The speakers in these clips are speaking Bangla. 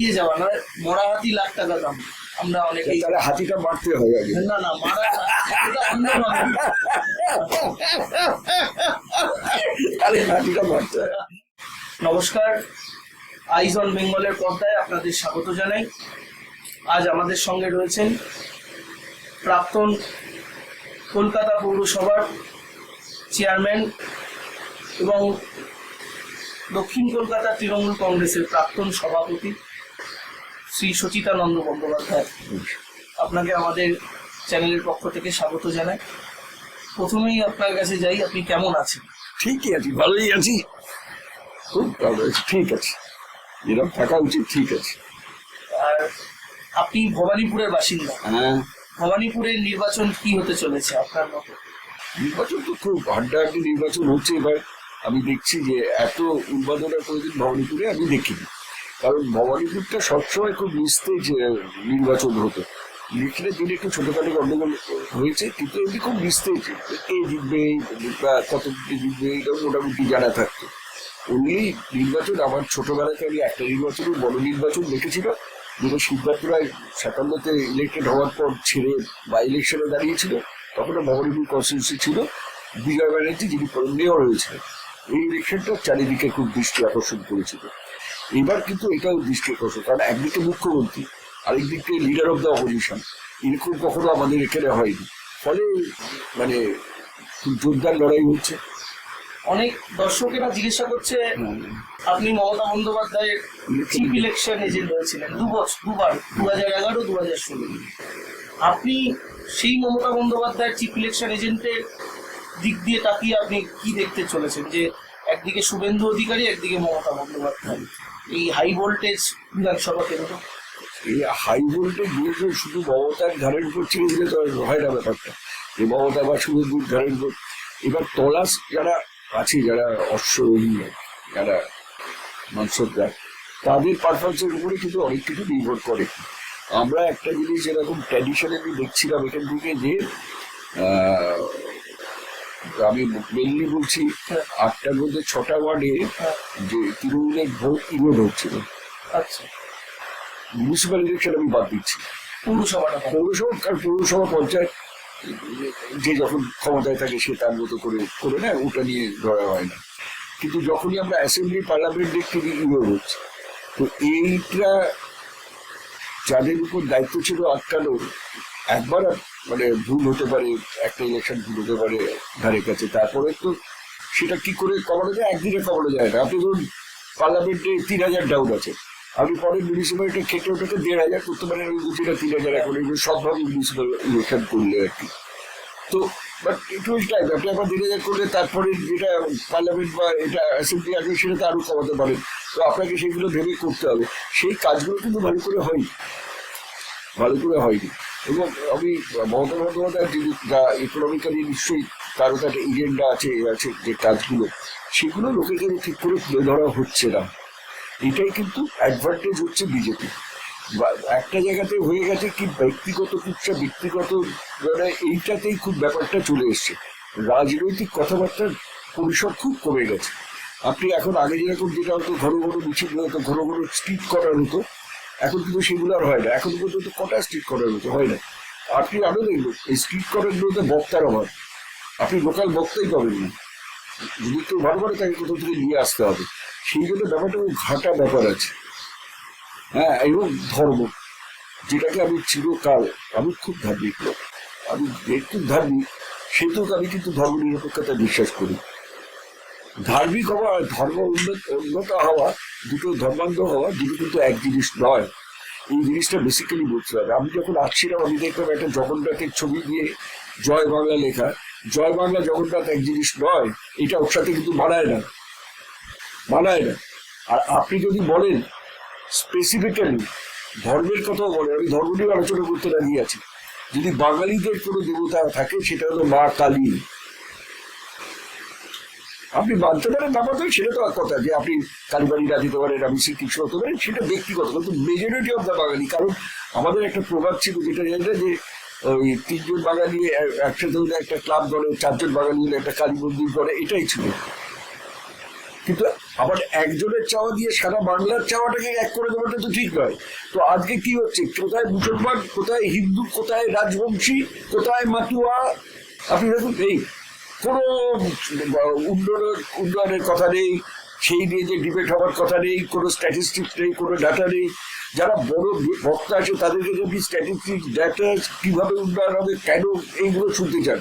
দিয়ে যাওয়া নয়, মরা হাতি লাখ টাকা দাম। আমরা অনেকেই তাহলে হাতিটা মারতে হয় আগে। না না মারা এটা অন্যভাবে। তাহলে হাতিটা মারতে হয়। নমস্কার, আইজ অন বেঙ্গলের পর্দায় আপনাদের স্বাগত জানাই। আজ আমাদের সঙ্গে রয়েছেন প্রাক্তন কলকাতা পৌরসভার চেয়ারম্যান এবং দক্ষিণ কলকাতা তৃণমূল কংগ্রেসের প্রাক্তন সভাপতি শ্রী সচিতানন্দ বন্দ্যোপাধ্যায়। আপনাকে আমাদের চ্যানেলের পক্ষ থেকে স্বাগত জানাই। প্রথমেই আপনার কাছে যাই, আপনি কেমন আছেন? ঠিকই আছি, ভালোই আছি, খুব ভালো আছি, ঠিক আছে, এরকম থাকা উচিত, ঠিক আছে। আর আপনি ভবানীপুরের বাসিন্দা। হ্যাঁ, ভবানীপুরের নির্বাচন কি হতে চলেছে আপনার মতে? নির্বাচন তো খুব হাড্ডাহাড্ডি নির্বাচন হচ্ছে এবার। আমি দেখছি যে এত উন্মাদনা কোনোদিন ভবানীপুরে আমি দেখিনি, কারণ ভবানীপুরটা সবসময় খুব নিস্তেজ নির্বাচন হতো। লিখলে দিনে একটু ছোটখাটো গন্ডগোল হয়েছে, কিন্তু এমনি খুব নিস্তেজ, কে জিতবে বা কত জিতবে এটা মোটামুটি জানা থাকতো। অনলি নির্বাচন আমার ছোটবেলাতে আমি একটা নির্বাচনের বড় নির্বাচন দেখেছিলাম, যেটা সিদ্ধার্থ রায় 57-তে ইলেক্টেড হওয়ার পর ছেড়ে বা ইলেকশনে দাঁড়িয়েছিল। তখন ভবানীপুর কনস্টিটিউন্সি ছিল বিজয় ব্যানার্জি, যিনি মেয়র হয়েছিলেন। এই ইলেকশনটা চারিদিকে খুব দৃষ্টি আকর্ষণ করেছিল। এবার কিন্তু এটাও দৃষ্টি আকর্ষণ, কারণ একদিকে মুখ্যমন্ত্রী, আরেকদিকে লিডার অফ দ্য অপোজিশন, এরকম কখনো আমাদের এখানে হয়নি। ফলে মানে খুব জোরদার লড়াই হচ্ছে। অনেক দর্শকেরা জিজ্ঞাসা করছে, আপনি মমতা বন্দ্যোপাধ্যায়ের চিফ ইলেকশন এজেন্ট হয়েছিলেন দুবার, 2011, 2016। আপনি সেই মমতা বন্দ্যোপাধ্যায়ের চিফ ইলেকশন এজেন্টের দিক দিয়ে তাকিয়ে আপনি কি দেখতে চলেছেন, যে একদিকে শুভেন্দু অধিকারী, একদিকে মমতা বন্দ্যোপাধ্যায়, এই হাই ভোল্টেজ বিধানসভা কেন্দ্র? এই হাই ভোল্টেজ নিয়ে শুধু মমতার ঘাড়ের উপর ছেড়ে দিলে তো হয় না ব্যাপারটা, যে মমতা বা শুভেন্দুর ঘাড়ের উপর। এবার তলাশ যারা আছে, যারা অশ্বরোহী, যারা মানসদরা, তাদের পারফরমেন্সের উপরে কিন্তু অনেক কিছু নির্ভর করে। আমরা একটা জিনিস এরকম ট্র্যাডিশনালি দেখছিলাম এখান থেকে, যে আমি মেনলি বলছি 8টার মধ্যে 6টা ওয়ার্ডে যে তৃণমূলের ভোট ইরোড হচ্ছিল। আচ্ছা, মিউনিসিপ্যাল ইলেকশন আমি বাদ দিচ্ছি, পৌরসভা, কারণ পৌরসভা পঞ্চায়েত যে যখন ক্ষমতায় থাকে সে তার মতো করে নেয়, ওটা নিয়ে ধরা হয় না। কিন্তু যখনই আমরা অ্যাসেম্বলি পার্লামেন্ট দেখতে ইরোড হচ্ছে, তো এইটা যাদের উপর দায়িত্ব ছিল আটকানোর, একবার মানে ভুল হতে পারে, একটা ইলেকশন ভুল হতে পারে ধারে কাছে, তারপরে তো সেটা কি করে কমানো যায়? একদিনে কমানো যায় না। আপনি ধরুন পার্লামেন্টে 3000 ডাউন আছে, আপনি পরে মিউনিসিপ্যালিটি খেটে ওটাকে 1500 করতে পারেন। আমি বুঝি না 3000 এখন এগুলো সবভাবে মিউনিসিপ্যাল ইলেকশন করলে আর কি। তো বাট ইট উইল টাইম, আপনি আবার 3000 করলে তারপরে যেটা পার্লামেন্ট বা এটা অ্যাসেম্বলি আসবে সেটা তো আরো কমাতে পারেন। তো আপনাকে সেগুলো ভেবে করতে হবে। সেই কাজগুলো কিন্তু ভালো করে হয়নি। এবং আমি মমতা বন্দ্যোপাধ্যায় যা ইকোনমিক্যালি নিশ্চয়ই তারও একটা এজেন্ডা আছে যে কাজগুলো, সেগুলো লোকের কাছে ঠিক করে তুলে ধরা হচ্ছে না। এটাই কিন্তু অ্যাডভান্টেজ হচ্ছে বিজেপি। একটা জায়গাতে হয়ে গেছে কি ব্যক্তিগত কুৎসা, ব্যক্তিগত মানে এইটাতেই খুব ব্যাপারটা চলে এসছে। রাজনৈতিক কথাবার্তার পরিসর খুব কমে গেছে। আপনি এখন আগে যেরকম যেটা হতো ঘন ঘন মিছিল হতো, ঘন ঘন স্ট্রিট করার হতো, এখন কিন্তু সেগুলো আর হয় না। এখন পর্যন্ত কটা স্ট্রিট করার হতো হয় না। আপনি আরো দেখবেন এই স্ট্রিট করার গুলোতে বক্তার অভাব, আপনি লোকাল বক্তাই পাবেন না। যদি কেউ ভালো করে তাকে কোথাও থেকে নিয়ে আসতে হবে। সেই জন্য ব্যাপারটা ঘাটা ব্যাপার আছে। হ্যাঁ, এবং ধর্ম, যেটাকে আমি চিরকাল, আমি খুব ধার্মিক লোক, আমি খুব ধার্মিক, সেহেতু আমি কিন্তু ধর্ম নিরপেক্ষতা বিশ্বাস করি। ধার্মিক হওয়া আর ধর্ম উন্নত হওয়া, দুটো ধর্মান্ধ হওয়া, দুটো কিন্তু এক জিনিস নয়। এই জিনিসটা বেসিক্যালি বুঝতে হবে। আমি যখন আসছিলাম আমি দেখলাম একটা জগন্নাথের ছবি দিয়ে জয় বাংলা লেখা। জয় বাংলা জগন্নাথ এক জিনিস নয়, এটা ওর সাথে কিন্তু মানায় না। আর আপনি যদি বলেন স্পেসিফিক্যালি ধর্মের কথাও বলেন, আমি ধর্ম নিয়ে আলোচনা করতে রাজি আছি। যদি বাঙালিদের কোনো দেবতা থাকে সেটা হলো মা কালী। আপনি মানতে পারেন না মানতে, সেটা তো কথা, যে আপনি কালীবাড়ি না দিতে পারেন, আমি শ্রীকৃষ্ণ হতে পারেন, সেটা ব্যক্তিগত। কিন্তু মেজরিটি অফ দ্য বাঙালি, কারণ আমাদের একটা প্রভাব ছিল যেটা জানি না, যে ওই 3 জন বাঙালি একসাথে হলে একটা ক্লাব করে, 4 জন বাঙালি হলে একটা কালী মন্দির করে, এটাই ছিল। কিন্তু আবার একজনের চাওয়া দিয়ে সারা বাংলার চাওয়াটাকে এক করে দেওয়াটা তো ঠিক নয়। তো আজকে কি হচ্ছে, কোথায় মুসলমান, কোথায় হিন্দু, কোথায় রাজবংশী, কোথায় মাতুয়া, আপনি দেখুন এই কোনো উন্নয়নের কথা নেই, সেই নিয়ে যে ডিবেট হওয়ার কথা নেই, কোনো স্ট্যাটিস্টিক্স নেই, কোনো ডাটা নেই। যারা বড় বক্তা আছে তাদেরকে যদি স্ট্যাটিস্টিক্স ডাটা কিভাবে উন্নয়ন হবে, কেন, এইগুলো শুনতে চান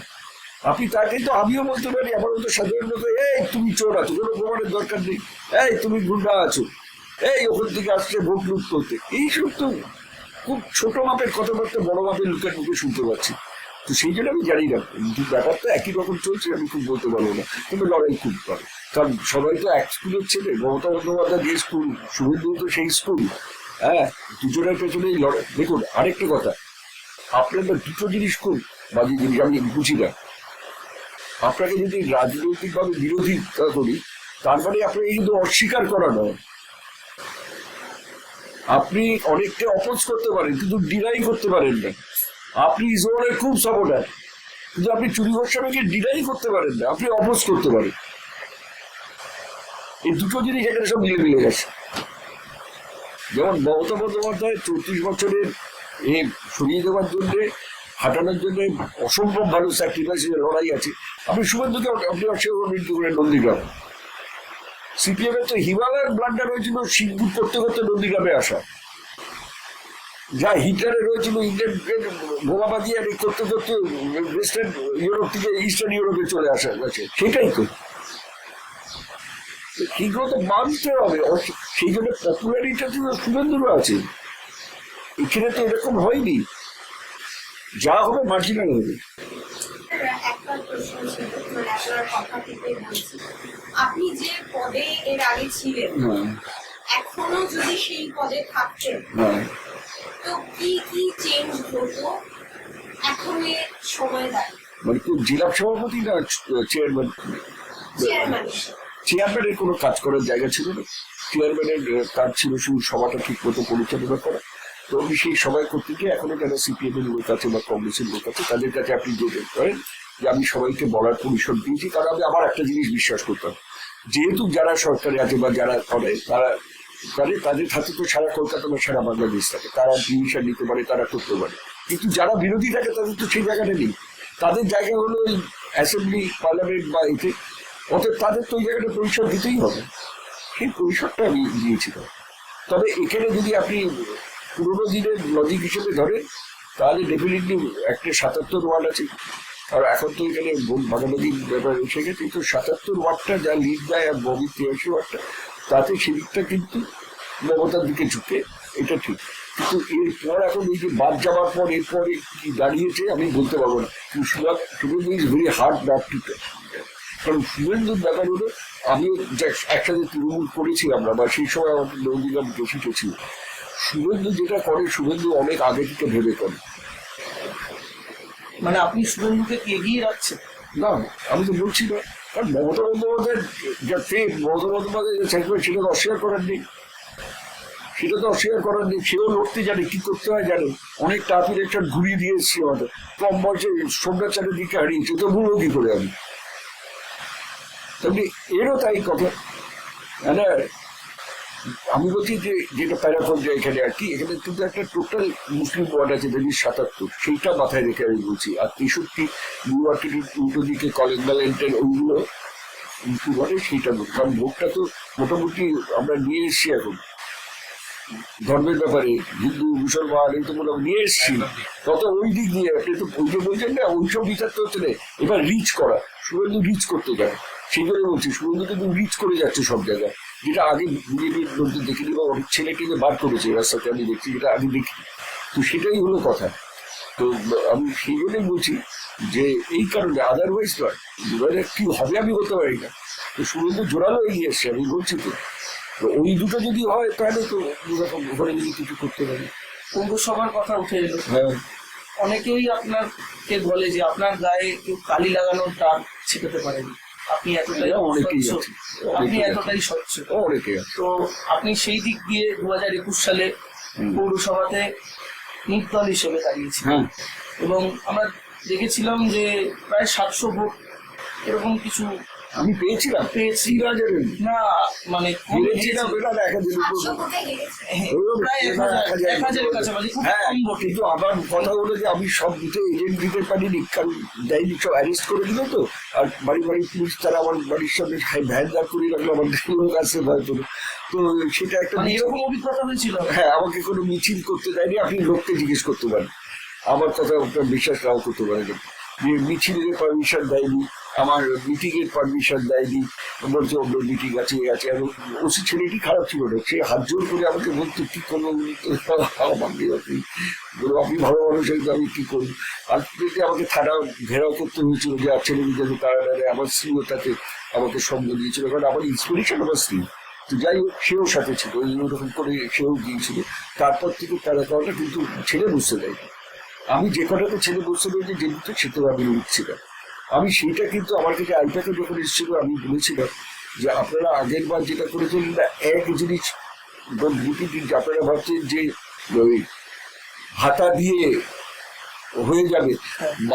আপনি, তাকে তো আমিও বলতে পারি আমার মতো সাধারণত, এই তুমি চোর আছো, কোনো প্রমাণের দরকার নেই, এই তুমি গুন্ডা আছো, এই ওখান থেকে আসছে ভোট লুট করতে। এইসব তো খুব ছোট মাপের কথাবার্তা বড় মাপের লোকের মুখে শুনতে পাচ্ছি। তো সেই জন্য আমি জানি না, ব্যাপারটা একই রকম চলছে, আমি খুব বলতে পারবো না, কিন্তু লড়াই খুব করে। কারণ সবাই তো এক স্কুলের ছেলে, মমতা বন্দ্যোপাধ্যায় যে স্কুল, শুভেন্দু তো সেই স্কুল। হ্যাঁ, দুজনের পেছনেই লড়াই। দেখুন আরেকটা কথা, আপনাদের দুটো জিনিস খুব বাজে জিনিস আমি বুঝি না। আপনাকে যদি রাজনৈতিকভাবে বিরোধিতা করি, তারপরে আপনাকে কিন্তু অস্বীকার করা নয়। আপনি অনেককে অপোজ করতে পারেন কিন্তু ডিনাই করতে পারেন না। আপনি ইসরায়েলের খুব সাপোর্টার, কিন্তু আপনি চুরি গোস্বামীকে ডিনাই করতে পারেন না, আপনি অপোজ করতে পারেন। এই দুটো জিনিস এখানে সব মিলে গেছে। যেমন মমতা বন্দ্যোপাধ্যায় 34 বছরের সরিয়ে দেওয়ার জন্য, হাঁটানোর জন্য অসম্ভব ভালো স্যাক্রিফাইসের লড়াই আছে। আপনি শুভেন্দুকে আপনি অস্বীকার মৃত্যু করে নন্দীগ্রাম। সিপিএম এর তো হিমালয়ের ব্লান্ডার হয়েছিল সিঙ্গুর করতে করতে নন্দীগ্রামে আসা, যা হিটলারের হয়েছিল ইন্ডিয়ান বোমাবাজি আর করতে করতে ওয়েস্টার্ন ইউরোপ থেকে ইস্টার্ন ইউরোপে চলে আসা গেছে। সেটাই তো, সেইগুলো তো মানতে হবে। সেই জন্য পপুলারিটা তো শুভেন্দুরও আছে, এখানে তো এরকম হয়নি, যা হবে মার্জিনাল হবে। আপনি যে পদে এর আগে ছিলেন, এখনো যদি সেই পদে থাকতেন, তো কি কি চেঞ্জ হতো এখন সময় দাঁড়িয়ে? মানে কোন জেলা সভাপতি না চেয়ারম্যান? চেয়ারম্যানের কোনো কাজ করার জায়গা ছিল না। চেয়ারম্যানের কাজ ছিল শুধু সভাটা ঠিক মতো পরিচালনা করা। তো আপনি সেই সবাই করতে গিয়ে এখনো যারা সিপিএম এর লোক আছে বা কংগ্রেসের লোক আছে তাদের কাছে আপনি যেতে পারেন যে আমি সবাইকে বলার পরিসর দিয়েছি। কারণ আমি আবার একটা জিনিস বিশ্বাস করতাম, যেহেতু যারা সরকারে আছে বা যারা করে তারা তাদের হাতে তো সারা কলকাতা বা সারা বাংলাদেশ থাকে, তারা ডিসিশন নিতে পারে, তারা করতে পারে। কিন্তু যারা বিরোধী থাকে তাদের তো সেই জায়গাটা নেই, তাদের জায়গা হলো ওই অ্যাসেম্বলি, পার্লামেন্ট বা এতে। অতএব তাদের তো ওই জায়গাটা পরিসর দিতেই হবে, সেই পরিসরটা আমি দিয়েছিলাম। তবে এখানে যদি আপনি পুরোনো দিনের লজিক হিসেবে ধরেন তাহলে ডেফিনেটলি একটা 77 ওয়ার্ড আছে। আর এখন তো এখানে ভাগাভাগির ব্যাপার এসে গেছে, তো 77 ওয়ার্ডটা যা লিড দেয় আর ববির 83 ওয়ার্ডটা, তাতে সেদিকটা কিন্তু মমতার দিকে ঝুঁকে, এটা ঠিক। কিন্তু এরপর এখন এই যে বাদ যাওয়ার পর এরপরে কি দাঁড়িয়েছে আমি বলতে পারবো না। Suvendu is very hard not to, কারণ শুভেন্দুর ব্যাপার হলো আমিও একসাথে তৃণমূল করেছি আমরা, বা সেই সময় আমাদের নন্দীগ্রাম দোষিত ছিল। শুভেন্দু যেটা করে, শুভেন্দু অনেক আগে থেকে ভেবে করে। মানে আপনি শুভেন্দুকে কি এগিয়ে রাখছেন? না, আমি তো বলছি না, কারণ মমতা বন্দ্যোপাধ্যায়ের যা ফেট, মমতা বন্দ্যোপাধ্যায় যে স্যাক্রিফাইস, সেটা তো অস্বীকার করার নেই, সেটা তো অস্বীকার করার নেই। সেও লড়তে জানে, কি করতে হয় জানে। অনেক টাফ ইলেকশন ঘুরিয়ে দিয়ে এসছি আমাদের, কম বয়সে সোমনাথ চ্যাটার্জিকে হারিয়েছে, তো ভুলবো কি করে আমি? তেমনি এরও তাই কথা। মানে আমি বলছি যে যেটা প্যারাফোন যে এখানে আর কি, এখানে কিন্তু একটা টোটাল মুসলিম ওয়ার্ড আছে 77, সেইটা মাথায় রেখে আমি বলছি। আর 63 নিউ মার্কেটের উল্টো দিকে কলেজবালেন্টের ওইগুলো উঁচু ঘরে, সেইটা ভোট। কারণ ভোটটা তো মোটামুটি আমরা নিয়ে এসছি এখন ধর্মের ব্যাপারে, হিন্দু মুসলমান এই তো মোটামুটি নিয়ে এসছি। তত ওই দিক দিয়ে আপনি তো ওই যে বলছেন না, ওইসব বিচার তো হচ্ছে না। এবার রিচ করা, শুভেন্দু রিচ করতে যায়, সেই জন্য বলছি শুভেন্দু কিন্তু রিচ করে যাচ্ছে সব জায়গায়, যেটা আগে বিজেপির লোকদের দেখিনি বা অনেক ছেলেটিকে বার করেছে রাস্তাতে, আমি দেখছি, যেটা আগে দেখি। তো সেটাই হলো কথা। তো আমি সেই জন্যই বলছি যে এই কারণে, আদারওয়াইজ নয়। এবারে কি হবে আমি বলতে পারি না। তো শুভেন্দু জোরালো এগিয়ে এসছে, আমি বলছি তো। ওই দুটো যদি হয় তাহলে তো ঘরে যদি কিছু করতে পারি। পৌরসভার কথা উঠে এলো, হ্যাঁ, অনেকেই আপনাকে বলে যে আপনার গায়ে কেউ কালি লাগানোর দাগ ছেটাতে পারেনি, আপনি এতটাই অনেকেই স্বচ্ছ, আছে, আপনি এতটাই স্বচ্ছ। অনেকে আছে। তো আপনি সেই দিক দিয়ে 2021 সালে পৌরসভাতে নির্দল হিসেবে দাঁড়িয়েছেন, হ্যাঁ, এবং আমরা দেখেছিলাম যে প্রায় 700 ভোট এরকম কিছু আমি পেয়েছিলাম পেয়েছি। 3,000 না মানে কম পেয়েছিলাম, হেরেছে। এটা 1,000 উপর। 500 ভোটে হেরেছে। প্রায় 1,000 কাছাকাছি, খুব হ্যাঁ, কম ভোটে। কিন্তু আমার কথা হলো যে আমি সব বুথে এজেন্ট দিতে পারিনি, কারণ ডাইনি সব অ্যারেস্ট করে দিল তো। আর বাড়ি বাড়ি পুলিশ তারা আমার বাড়ির সামনে ভ্যান দাঁড় করে রাখলো, আমার লোক আসছে ভয় করে। তো সেটা একটা মানে এরকম অভিজ্ঞতা হয়েছিল? হ্যাঁ, আমাকে কোনো মিছিল করতে দেয়নি। আপনি লোককে জিজ্ঞেস করতে পারেন, আমার কথা ওটা বিশ্বাস নাও করতে পারেন। মিছিলের পারমিশন দেয়নি, আমার মিটিং এর পারমিশন দেয়নি, বলছে অন্য মিটিং আছে এ আছে। এবং ওসি ছেলেটি খারাপ ছিল না, সে হাত জোর করে আমাকে বলতো কি করবো, আপনি ভালো মানুষ, আমি কি করবো। আর আমাকে থানা ঘেরাও করতে হয়েছিল যে আর ছেলে যাতে তারা আমার স্ত্রীও তাতে আমাকে সঙ্গ দিয়েছিল, কারণ আমার ইন্সপিরেশন আমার স্ত্রী। তো যাই হোক, সেও সাথে ছিল, ওইরকম করে সেও গিয়েছিল। তারপর থেকে তারা কারণটা কিন্তু ছেলে বুঝতে দেয়নি। আমি যে কটাতে ছেলে বুঝতে পেরেছি যে দুটো সেটাও আমি উঠছিলাম। আমি সেইটা কিন্তু আমার কাছে আইপ্যাকে যখন এসেছিল আমি বলেছিলাম যে আপনারা আগের বার যেটা করেছিলেন না, এক জিনিস আপনারা ভাবছেন যে ওই ভাতা দিয়ে হয়ে যাবে,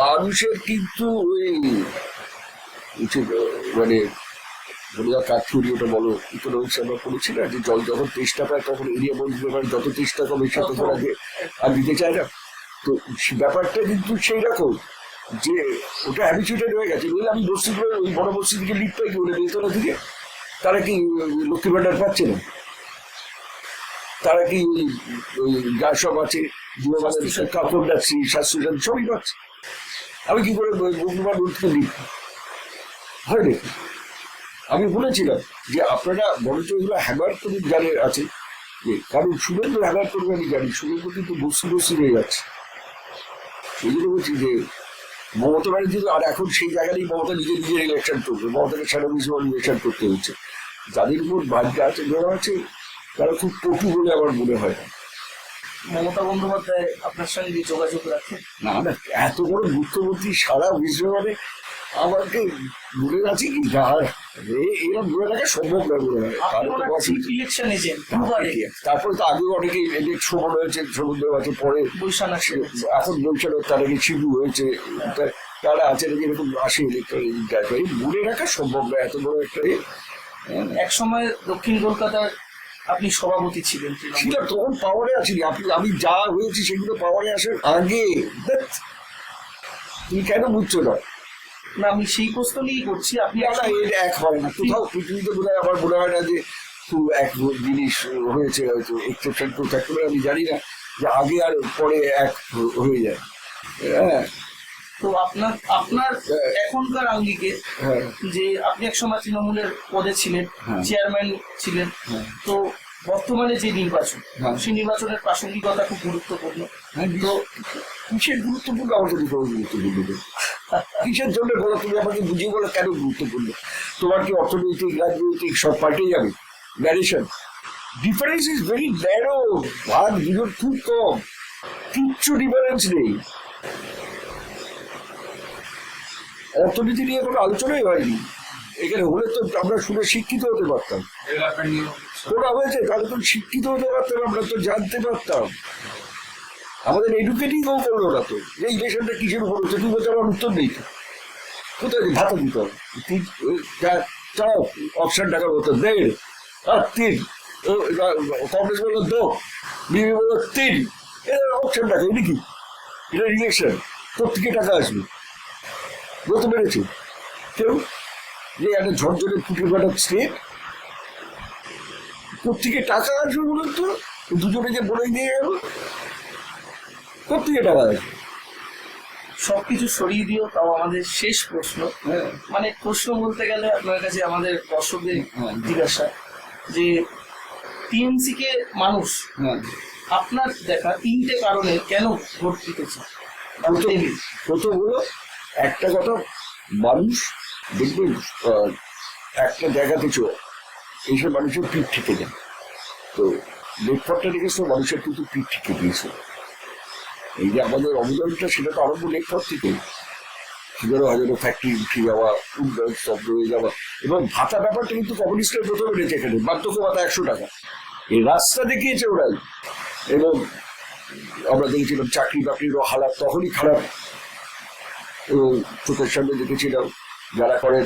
মানুষের কিন্তু ওই মানে কাঠুরি ওটা বলো ইকোনমিক্স আমরা পড়েছি না, যে জল যখন তেষ্টা পায় তখন এরিয়া বলতে পারে যত তেষ্টা কমে সে তখন আগে আর দিতে চায় না। তো ব্যাপারটা কিন্তু সেই রকম যে ওটা হ্যাবিচুয়েটেড হয়ে গেছে। বুঝলে আমি বস্তি করে ওই বড় বস্তি থেকে লিফট পাই কি বলে বেলতলা থেকে, তারা কি লক্ষ্মী ভান্ডার পাচ্ছে না? তারা কি ওই যা সব আছে কাপড় ডাকছি স্বাস্থ্য সবই পাচ্ছে। আমি কি করে বন্ধুবার থেকে লিফট হয় দেখি। আমি বলেছিলাম যে আপনারা বরঞ্চ এগুলো হ্যামার করে জানে আছে, কারণ শুভেন্দু হ্যামার করবে আমি জানি, শুভেন্দু কিন্তু বস্তি বস্তি হয়ে যাচ্ছে। সেই জন্য বলছি যে মমতা ব্যানার্জি, আর এখন সেই জায়গাতেই মমতা নিজের ইলেকশন করবে, মমতাকে সারা মিউনিসিপাল ইলেকশন করতে হচ্ছে। যাদের উপর ভাগ্য আছে যারা আছে তারা খুব পটু বলে আমার মনে হয় না। মমতা বন্দ্যোপাধ্যায় আপনার সঙ্গে যোগাযোগ রাখে? না না, এত বড় মুখ্যমন্ত্রী সারা বিশ্ব মানে আমাকে বলে আছে কি এরকম বলে রাখা সম্ভব না মনে হয়। তারপরে তো আগেও অনেকে সমান হয়েছে, সমুদ্র আছে, পরে এখন বৈশাখ তার আগে শিবু হয়েছে, তারা আছে নাকি এরকম আসে ইলেকট্রনিক মনে রাখা সম্ভব না এত বড় একটা। এক সময় দক্ষিণ কলকাতার আপনি সভাপতি ছিলেন, তখন পাওয়ারে আছিনি। আমি যা হয়েছি সেগুলো পাওয়ারে আসার আগে। তুমি কেন বুঝছো না? না, আমি সেই প্রশ্ন নিয়েই করছি। আপনি এক হয় না কোথাও পৃথিবীতে বোধ হয়, আমার মনে হয় না যে খুব এক জিনিস হয়েছে, হয়তো এক্সেপশন কেউ থাকতে পারে, আমি জানি না যে আগে আর পরে এক হয়ে যায়। হ্যাঁ, তো আপনার এখনকার আঙ্গিকে যে আপনি একসময় তৃণমূলের পদে ছিলেন, চেয়ারম্যান ছিলেন, তো বর্তমানে যে নির্বাচন, সেই নির্বাচনের প্রাসঙ্গিকতা খুব গুরুত্বপূর্ণ। তো কিসের গুরুত্বপূর্ণ? আমাকে গুরুত্বপূর্ণ কিসের জন্য বলো? তুমি আমাকে বুঝিয়ে বলো কেন গুরুত্বপূর্ণ। তোমার কি অর্থনৈতিক রাজনৈতিক সব পাল্টে যাবে? Variation difference is very narrow, ভাগ বিরোধ খুব কম, কিচ্ছু ডিফারেন্স নেই। অর্থনীতি নিয়ে কোনো আলোচনাই হয়নি এখানে। হলে তো আমরা শুনে শিক্ষিত হতে পারতাম। ওরা হয়েছে তাহলে তো শিক্ষিত হতে পারতাম, আমরা তো জানতে পারতাম। আমাদের এডুকেটিং করলো না তো, যে ইলেকশনটা কিসের উপর হচ্ছে। 2 বছর আমার উত্তর নেই, কোথায় ভাতা দিতে হবে? অপশন টাকার মতো 1.5 আর 3, কংগ্রেস বললো 2, বিজেপি বললো 3, অপশন টাকা। এটা কি? এটা ইলেকশন, প্রত্যেকে টাকা আসবে। বলতে পেরেছি কেউ যে একটা ঝরঝরে ফুটে ফাটা স্টেট, প্রত্যেকে টাকা আসবে বলুন তো? দুজনে যে বলে দিয়ে গেল, প্রত্যেকে টাকা আসবে। সবকিছু সরিয়ে দিও, তাও আমাদের শেষ প্রশ্ন, মানে প্রশ্ন বলতে গেলে আপনার কাছে আমাদের দর্শকদের জিজ্ঞাসা যে টিএমসি কে মানুষ আপনার দেখা 3টে কারণে কেন ভোট দিতে চায়? প্রথম হলো একটা কথা, মানুষ দেখবেন একটা জায়গাতে এইসব মানুষের পিঠ থেকে যায়। তো লেখপটটা দেখেছো, মানুষের কিন্তু পিঠ থেকে দিয়েছে। এই যে আমাদের অবদানটা, সেটা তো আরম্ভ লেখপট থেকে। হাজারো হাজারো ফ্যাক্টরি উঠে যাওয়া, উন্নয়ন স্তব্ধ হয়ে যাওয়া, এবং ভাতা ব্যাপারটা কিন্তু কমিউনিস্টের প্রথমে রয়েছে এখানে। বার্ধক্য ভাতা 100 টাকা, এই রাস্তা দেখিয়েছে ওরাই। এবং আমরা দেখেছিলাম চাকরি বাকরিরও হালাত তখনই খারাপ, এবং চোখের সামনে দেখেছিলাম যারা করে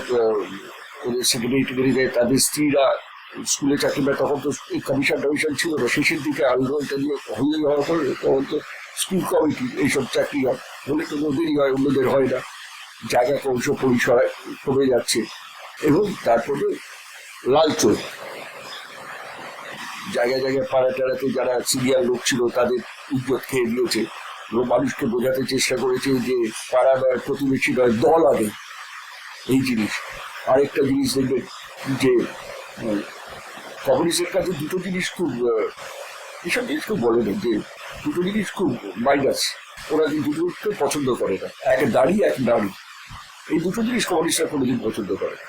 ওদের সেক্রেটারি দেয়, তাদের স্ত্রীরা স্কুলে চাকরি পায়। তখন তো এই কমিশন টমিশন ছিল না, শেষের দিকে আন্দোলনটা নিয়ে হয়ে যাওয়ার পরে তখন তো স্কুল কমিটি এইসব চাকরি হয়, বলে তো ওদেরই হয়, অন্যদের হয় না। জায়গা কংস পরিসর কমে যাচ্ছে। এবং তারপরে লালচোর জায়গায় জায়গায় পাড়া টাড়াতে যারা সিনিয়র লোক ছিল তাদের ইজ্জত খেয়ে দিয়েছে এবং মানুষকে বোঝাতে চেষ্টা করেছে যে পাড়া নয়, প্রতিবেশী নয়, দল আগে। এই জিনিস আরেকটা জিনিস দেখবেন যে কমিউনিস্টের কাছে দুটো জিনিস খুব, এসব জিনিস খুব বলে না, যে দুটো জিনিস খুব মাইনাস, ওরা কিন্তু দুটোকে পছন্দ করে না, এক দাড়ি এক নাড়ি, এই দুটো জিনিস কমিউনিস্টরা কোনোদিন পছন্দ করে না।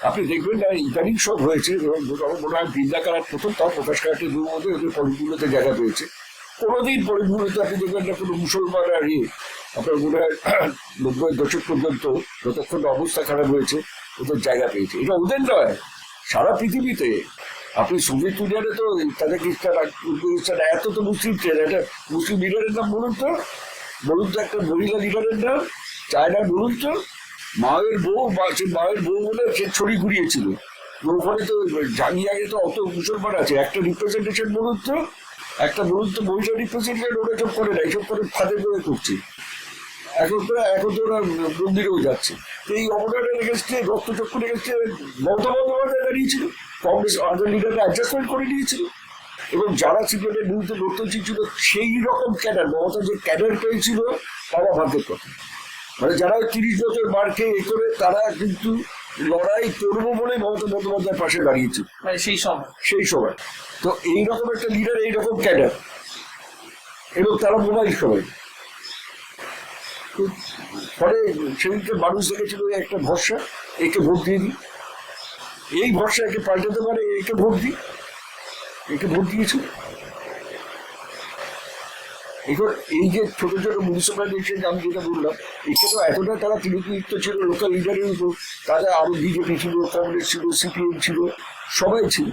আপনি দেখবেন না ইদানিং সব হয়েছে, এবং আমার মনে হয় বৃন্দা কারার প্রথম, তাও প্রকাশ কারাটের মধ্যে ওদের পলিটগুলোতে জায়গা পেয়েছে। কোনোদিন পলিটগুলোতে আপনি দেখবেন না কোনো মুসলমান আর আপনার মনে হয় 90-এর দশক পর্যন্ত যতক্ষণ অবস্থা খারাপ হয়েছে ওদের জায়গা পেয়েছে। এটা ওদের নয়, সারা পৃথিবীতে। আপনি সোভিয়েত ইউনিয়নে তো তাজিকিস্তান, উজবেকিস্তান এত তো মুসলিম ট্রেন, একটা মুসলিম লিডারের নাম বলুন তো, একটা মহিলা লিডারের নাম, চায়নার বলুন তো, মায়ের বউ বলে সে ছড়ি ঘুরিয়েছিল। ওখানে তো জাঙ্গিয়াকে তো অত মুসলমান আছে, একটা রিপ্রেজেন্টেশন বলুন তো, মহিলা রিপ্রেজেন্টেশন ওরা সব করে না, এইসব করে ফাঁদে করে করছে। এখন তো ওরা মন্দিরেও যাচ্ছে। তো এই অবদানের এগেস্টে, রক্তচক্ষুর এগেস্টে মমতা বন্দ্যোপাধ্যায় দাঁড়িয়েছিল, কংগ্রেস আদার লিডাররা অ্যাডজাস্টমেন্ট করে নিয়েছিল। এবং যারা সিপিএমের বিরুদ্ধে লড়তে ছিল সেই রকম ক্যাডার, মমতা যে ক্যাডার পেয়েছিল তারা ভাগ্যের কথা। মানে যারা 30 বছর মার খেয়ে করে তারা কিন্তু লড়াই করবো বলে মমতা বন্দ্যোপাধ্যায়ের পাশে দাঁড়িয়েছে সেই সময়। তো এইরকম একটা লিডার, এইরকম ক্যাডার, এবং তারা মোবাইল সবাই। ফলে সেদিনকে মানুষ দেখেছিল একটা ভরসা, একে ভোট দিয়ে দিই, এই ভরসা একে পাল্টাতে পারে, একে ভোট দিয়েছিল। এখন এই যে ছোট ছোট মিউনিসিপাল ইলেকশন আমি যেটা বললাম, এখানে এতটা তারা তৃণমূলযুক্ত ছিল লোকাল লিডারের উপর, তারা আরো বিজেপি ছিল, কংগ্রেস ছিল, সিপিএম ছিল, সবাই ছিল।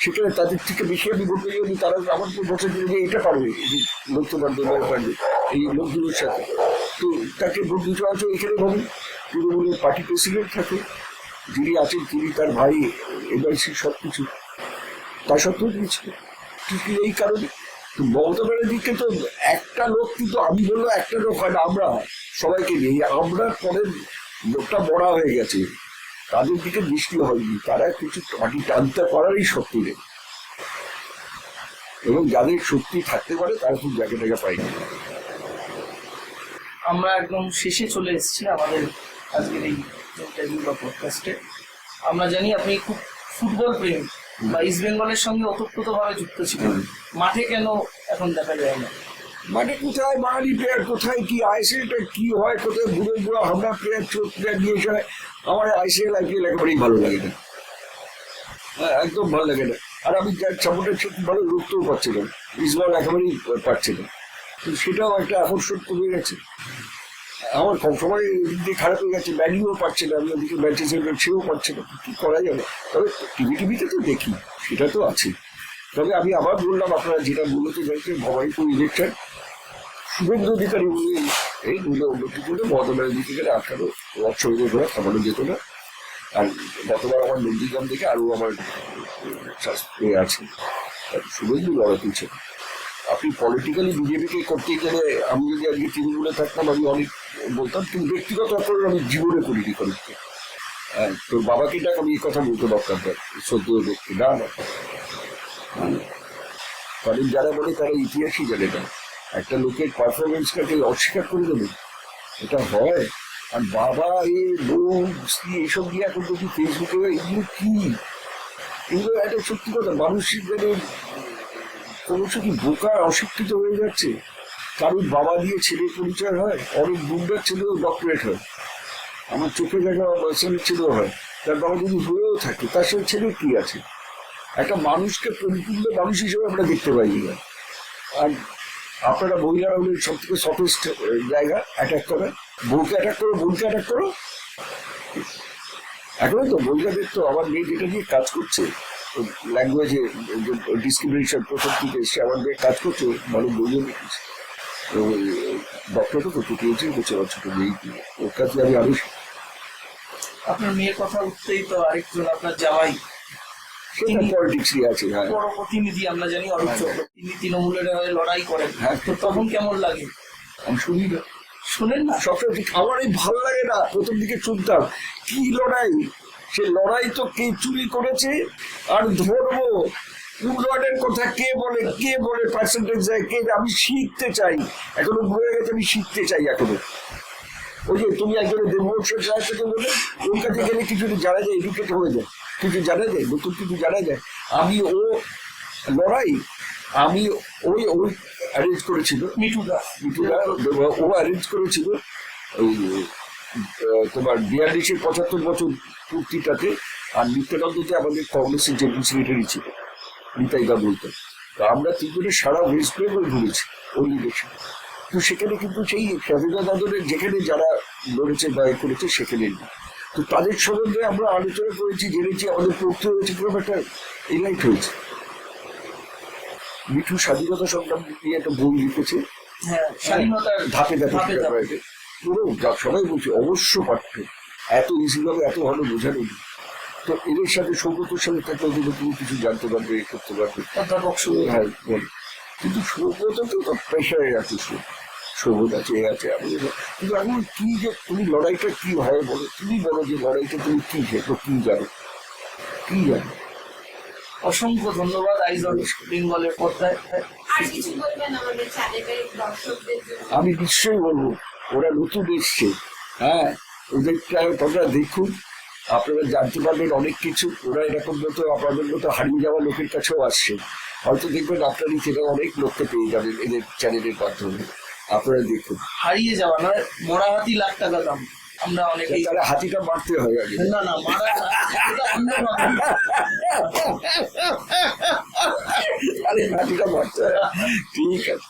সেখানে তাদের থেকে বেশি আমি ভোট পেয়ে তারা আমার বছর দিলে যে এটা পারবে, লড়তে পারবে এই লোকগুলোর সাথে। তো তাকে ভোট দিতে আছে। এখানে ভাবে তৃণমূলের পার্টি প্রেসিডেন্ট থাকে, যিনি আছেন তিনি তার ভাই, এলআইসি সবকিছু, তা সত্ত্বেও দিয়েছিল। ঠিক এই কারণে মমতা ব্যানার্জিকে তো একটা লোক, কিন্তু আমি বললো একটা লোক হয় না, আমরা সবাইকে নিয়ে, আমরা পরের লোকটা বড়া হয়ে গেছে, তাদের দিকে দৃষ্টি হয়নি, তারা কিছু পার্টি টানতে পারারই শক্তি নেই। এবং যাদের শক্তি থাকতে পারে তারা খুব জায়গা পায়নি। আমরা একদম শেষে চলে এসেছি আমাদের আজকের এই ইন্টারভিউ বা পডকাস্টে। আমরা জানি আপনি খুব ফুটবল প্রেমী বা ইস্ট বেঙ্গলের সঙ্গে ওতপ্রোতভাবে যুক্ত ছিলেন, মাঠে কেন এখন দেখা যায় না? মাঠে কোথায় বাঙালি প্লেয়ার, কোথায় কি আইসিএলটা কি হয়, কোথায় বুড়ো হামলা প্লেয়ার, চোখ প্লেয়ার নিয়ে যায়। আমার আইসিএল আইপিএল একেবারেই ভালো লাগে না, একদম ভালো লাগে না। আর আমি যার সাপোর্টের সাথে ভালো রুখতেও পারছিলাম, ইস্টবেঙ্গল একেবারেই পারছিলাম। তো সেটাও একটা আকর্ষণ কমে গেছে আমার, সব সময় এদিক দিয়ে খারাপ হয়ে গেছে। ম্যানিও পারছে না, আমি ওদিকে ম্যানচেস্টার সেও পারছে না, কি করা যাবে? তবে টিভিতে তো দেখি, সেটা তো আছে। তবে আমি আবার বললাম, আপনারা যেটা মূলত জানতেন, ভবানীপুর ইলেকশন শুভেন্দু অধিকারী এই উন্নতি করলে মমতার দিকে গেলে 18 লক্ষ ঘোরা খামানো যেত না। আর গতবার আমার নন্দীগ্রাম থেকে আরো আমার আছে, শুভেন্দু লড়া তুলছে। আপনি পলিটিক্যালি বিজেপিকে করতে গেলে, আমি যদি আজকে তৃণমূলে থাকতাম আমি অনেক বলতাম, কিন্তু ব্যক্তিগত অপরাধ আমি জীবনে করিনি করতে। তোর বাবাকে ডাক, আমি এই কথা বলতে দরকার সদ্য ব্যক্তি না, কারণ যারা বলে তারা ইতিহাসই জানে না। একটা লোকের পারফরমেন্সটাকে অস্বীকার করে দেবে, এটা হয়? আর বাবা বউ স্ত্রী এইসব দিয়ে এখন দেখি ফেসবুকে, এগুলো কি? এগুলো একটা সত্যি কথা, মানুষের মানে ক্রমশ কি বোকা অশিক্ষিত হয়ে যাচ্ছে। কারোর বাবা দিয়ে ছেলে পরিচয় হয়, অনেক গুন্ডার ছেলেও ডক্টরেট হয়, আমার চোখে দেখা ছেলের ছেলেও হয়। তার বাবা যদি হয়েও থাকে, তার সাথে ছেলের কি আছে? একটা মানুষকে পরিপূর্ণ মানুষ হিসেবে আমরা দেখতে পাই না। আর আপনারা মহিলারা হলে সব থেকে সফেস্ট জায়গা অ্যাটাক করা, বউকে অ্যাটাক করো, বোনকে অ্যাটাক করো। এখন তো মহিলাদের তো আমার মেয়ে যেটা নিয়ে কাজ করছে, ল্যাঙ্গুয়েজে ডিসক্রিমিনেশন প্রথম থেকে এসে আমার মেয়ে কাজ করছে, ভালো বইও লিখেছে, তো ডক্টরটা তো পিএইচডি করছে আমার ছোট মেয়ে, ওর কাছে আমি আরো আপনার মেয়ের কথা উঠতেই তো আরেকজন আপনার জামাই সেটা পলিটিক্সই আছে। হ্যাঁ, বড় প্রতিনিধি আমরা জানি অরূপ চক্র, তিনি তৃণমূলের হয়ে লড়াই করেন। হ্যাঁ। তো তখন কেমন লাগে? আমি শুনি না, শোনেন না? সবসময় ঠিক আমার এই ভালো লাগে না। প্রথম দিকে শুনতাম কি লড়াই, সে লড়াই তো কে চুরি করেছে আর ধরবো উন্নয়নের কথা কে বলে পার্সেন্টেজ দেয় কে। আমি শিখতে চাই, এখনো ভুলে গেছে, আমি শিখতে চাই এখনো। ওই যে তুমি একজনের দেববংশের সাহায্য বলে ওর কাছে গেলে কিছু জানা যায়, এডুকেট হয়ে যায়, কিছু জানা যায়, নতুন কিছু জানা যায়। আমি ও লড়াই আমি ওই অ্যারেঞ্জ করেছিল মিঠুদা ও অ্যারেঞ্জ করেছিল ওই তোমার 42-75 বছর পূর্তিটাতে। আর নিত্যানন্দতে আমাদের কংগ্রেসের জেনারেল সেক্রেটারি ছিল, নিতাইদা বলতেন। তো আমরা তিনজনে সারা ওয়েস্ট বেঙ্গল ঘুরেছি ওই ইলেকশন। তো সেখানে কিন্তু সেই স্বাধীনতা আন্দোলনের যেখানে যারা লড়েছে বা করেছে সেখানে নেই। তো তাদের সম্বন্ধে আমরা আলোচনা করেছি, জেনেছি, আমাদের পড়তে হয়েছে, পুরো একটা এলাইট হয়েছে। মিঠু স্বাধীনতা সংগ্রাম নিয়ে একটা বই লিখেছে, হ্যাঁ, স্বাধীনতার ধাপে ধাপে ধাপে। ধাপে পুরো সবাই বলছে অবশ্য পাঠ্য, এত ইজি ভাবে এত ভালো বোঝানো। তো এদের সাথে সৌগতর সাথে থাকলে ওদের তুমি কিছু জানতে পারবে, করতে পারবে। অধ্যাপক সৌগত। হ্যাঁ বল। কিন্তু সৌগত তো প্রেশারে আছে, সৌগত আছে, এ আছে, আমি কিন্তু এখন কি যে তুমি লড়াইটা কি হয় বলো, তুমি বলো যে লড়াইটা তুমি কি খেতো, কি জানো, কি জানো। অসংখ্য ধন্যবাদ আইজ অন বেঙ্গলের পর্দায়। আর কিছু বলবেন আমাদের চ্যানেলের দর্শকদের জন্য? আমি নিশ্চয়ই বলবো, ওরা নতুন এসছে, হ্যাঁ, ওদেরটা তোমরা দেখুন, আপনারা জানতে পারবেন অনেক কিছু। ওরা এরকম মতো আপনাদের মতো হারিয়ে যাওয়া লোকের কাছেও আসছে, হয়তো দেখবেন আপনারই চেনা অনেক লোককে পেয়ে যাবেন এদের চ্যানেলের মাধ্যমে। আপনারা দেখুন, হারিয়ে যাওয়া নয়, মরা হাতি লাখ টাকা দাম। আমরা অনেকেই তারা হাতিটা মারতে হয় আগে। না না মারা না, এটা অন্যভাবে। আরে হাতিটা মারতে হয়, ঠিক আছে।